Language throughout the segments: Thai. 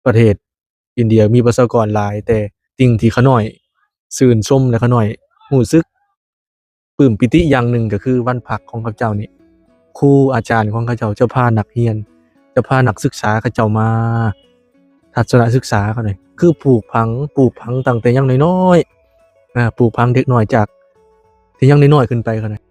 ประเทศอินเดียมีประชากรหลายแต่สิ่งที่เขาน้อยชื่นชมและเขาน้อยรู้สึกปลื้มปิติอย่างหนึ่งก็คือวันพักของเขาเจ้านี่ครูอาจารย์ของเขาเจ้าจะพานักเรียนจะพานักศึกษาเขาเจ้ามาทัศนศึกษาเขาหน่อยคือปลูกผังตั้งแต่ยังน้อยๆปลูกผังเด็กน้อยจากที่ยังน้อยๆขึ้นไปเขาหน่อย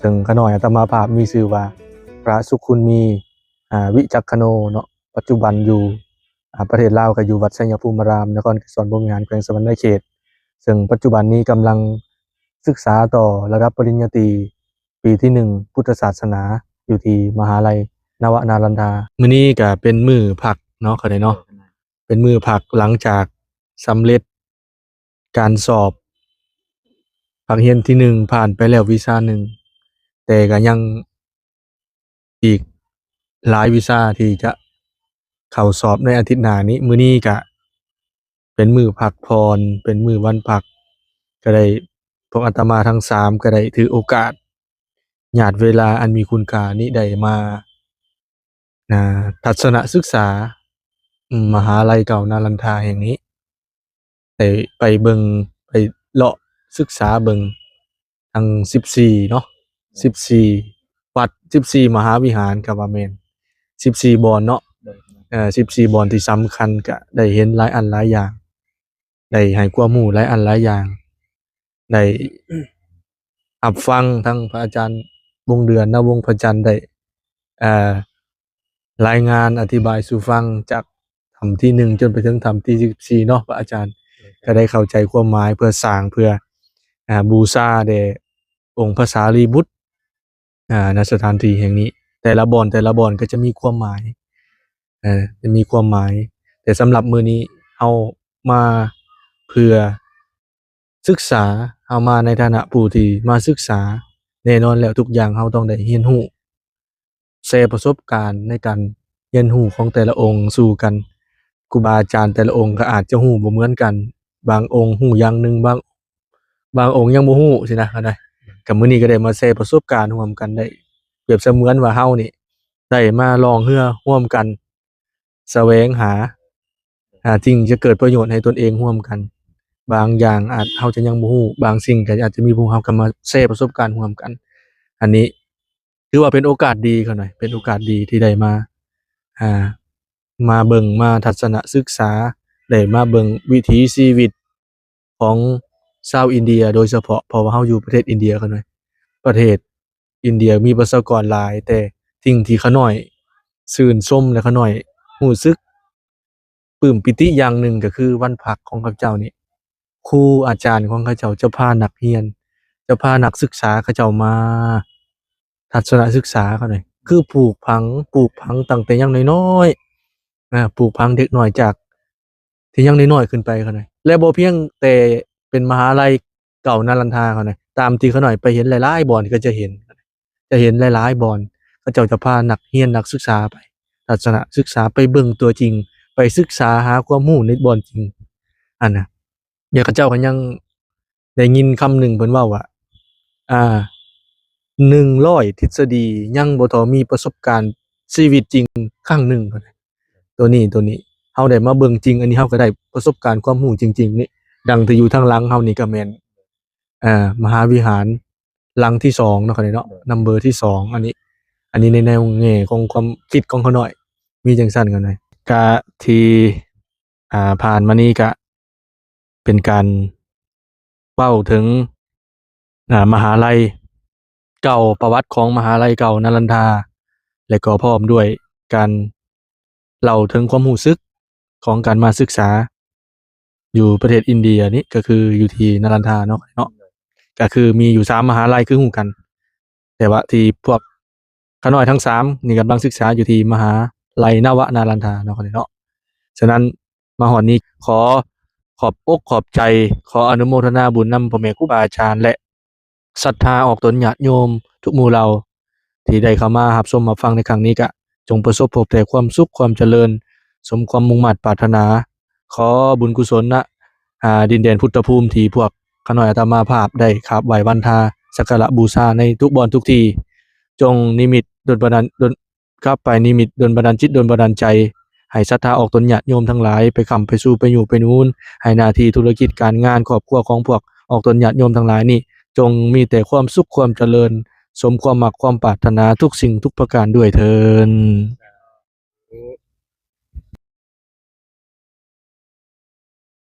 ซึ่งขน้อยอาตมาภาพมีชื่อว่าพระสุขุนมีวิจักขโนเนาะปัจจุบันอยู่ประเทศลาวก็อยู่วัดชัยภูมิารามนครศรีบริหารแขวงสะวรรณเขตซึ่งปัจจุบันนี้กำลังศึกษาต่อระดับปริญญาตรีปีที่1พุทธศาสนาอยู่ที่มหาลัยนวนารันทามื้อนี้ก็เป็นมื้อพักเนาะเข้าได้เนาะเป็นมื้อพักหลังจากสำเร็จการสอบภาคเรียนที่1ผ่านไปแล้ววิชาหนึ่งแต่ก็ยังอีกหลายวิชาที่จะเข้าสอบในอาทิตย์หน้านี้มื้อนี้ก็เป็นมื้อพักผ่อนเป็นมื้อวันพักก็ได้พวกอาตมาทั้ง3ก็ได้ถือโอกาสญาติเวลาอันมีคุณค่านี้ได้มาทัศนศึกษามหาลัยเก่านารันทาแห่งนี้ได้ไปเบิ่งไปเลาะศึกษาเบิ่งทั้ง14เนาะ14วัด14มหาวิหารก็ว่าแม่น14บ่อนเนาะ14บ่อนที่สำคัญก็ได้เห็นหลายอันหลายอย่างได้ให้ความรู้หลายอันหลายอย่างได้รับฟังทั้งพระอาจารย์วงเดือนณวงศ์พระจันทร์ได้รายงานอธิบายสู่ฟังจากธรรมที่1จนไปถึงธรรมที่14เนาะพระอาจารย์ก็ได้เข้าใจความหมายเพื่อสร้างเพื่อบูชาแด่องค์พระสารีบุตรณสถานที่แห่งนี้แต่ละบ่อนก็จะมีความหมายจะมีความหมายแต่สำหรับมื้อนี้เฮามาเพื่อศึกษาเฮามาในฐานะผู้ที่มาศึกษาแน่นอนแล้วทุกอย่างเฮาต้องได้เรียนรู้แชร์ประสบการณ์ในการเรียนรู้ของแต่ละองค์สู่กันครูบาอาจารย์แต่ละองค์ก็อาจจะรู้บ่เหมือนกันบางองค์รู้อย่างหนึ่งบางองค์ยังบ่รู้สินะก็มื้อนี้ก็ได้มาแชร์ประสบการณ์ร่วมกันได้เปรียบเสมือนว่าเฮานี่ได้มาลองเรือร่วมกันแสวงหาสิ่งจะเกิดประโยชน์ให้ตนเองร่วมกันบางอย่างอาจเฮาจะยังบ่รู้บางสิ่งก็อาจจะมีผู้เฮาก็มาแชร์ประสบการณ์ร่วมกันอันนี้ถือว่าเป็นโอกาสดีเขาหน่อยเป็นโอกาสดีที่ได้มาเบิ่งมาทัศนศึกษาได้มาเบิ่งวิถีชีวิตของชาวอินเดียโดยเฉพาะเพราะว่าเฮาอยู่ประเทศอินเดียเขาหน่อยประเทศอินเดียมีประชากรหลายแต่สิ่งที่เขาน้อยชื่นชมและเขาน้อยรู้สึกปลื้มปิติอย่างหนึ่งก็คือวันพักของเขาเจ้านี่ครูอาจารย์ของเขาเจ้าจะพานักเรียนจะพานักศึกษาเขาเจ้ามาทัศนศึกษาเขาหน่อยคือปลูกผังตั้งแต่ยังน้อยๆปลูกผังเด็กน้อยจากที่ยังน้อยๆขึ้นไปเขาหน่อยและบ่เพียงแต่เป็นมหาลัยเก่านารันทาเขาหน่อยตามที่เขาหน่อยไปเห็นหลายๆบ่อนก็จะเห็นหลายๆบ่อนเขาเจ้าจะพานักเรียนนักศึกษาไปทัศนศึกษาไปเบิ่งตัวจริงไปศึกษาหาความรู้ในบ่อนจริงอันน่ะอย่างเขาเจ้าก็ยังได้ยินคำหนึ่งเพิ่นเว้าว่า100ทฤษฎียังบ่เท่ามีประสบการณ์ชีวิตจริงครั้งหนึ่งตัวนี้เฮาได้มาเบิ่งจริงอันนี้เฮาก็ได้ประสบการณ์ความรู้จริงๆนี่ดังที่อยู่ทางหลังเฮานี่ก็แม่นมหาวิหารหลังที่2เนาะครับเนาะนัมเบอร์ที่2อันนี้ในแนวแง่ของความคิดของเขาหน่อยมีจังซั่นกันหน่อยก็ที่ผ่านมานี้ก็เป็นการเว้าถึงมหาลัยเก่าประวัติของมหาลัยเก่านารันทาและก็พร้อมด้วยการเล่าถึงความรู้สึกของการมาศึกษาอยู่ประเทศอินเดียนี่ก็คืออยู่ที่นารันทาเนาะก็คือมีอยู่3มหาลัยคือฮู้กันแต่ว่าที่พวกขาน้อยทั้ง3นี่กำลังศึกษาอยู่ที่มหาลัยนวนารันทาเนาะ ฉะนั้นมาฮอดนี้ขอขอบอกขอบใจขออนุโมทนาบุญนำพ่อแม่ครูบาอาจารย์และศรัทธาออกตนญาติโยมทุกหมู่เหล่าที่ได้เข้ามารับชมรับฟังในครั้งนี้ก็จงประสบพบแต่ความสุขความเจริญสมความมุ่งมั่นปรารถนาขอบุญกุศลณดินแดนพุทธภูมิที่พวกข้าน้อยอาตมาภาพได้ครับไหว้วันทาสักการะบูชาในทุกบอนทุกที่จงนิมิตดลบันดาลดลกลับไปนิมิตดลบันดาลจิตดลบันดาลใจให้ศรัทธาออกตนญาติโยมทั้งหลายไปค้ำไปสู่ไปอยู่ไปนู่นให้หน้าที่ธุรกิจการงานครอบครัวของพวกออกตนญาติโยมทั้งหลายนี่จงมีแต่ความสุขความเจริญสมความมักความปรารถนาทุกสิ่งทุกประการด้วยเทอญ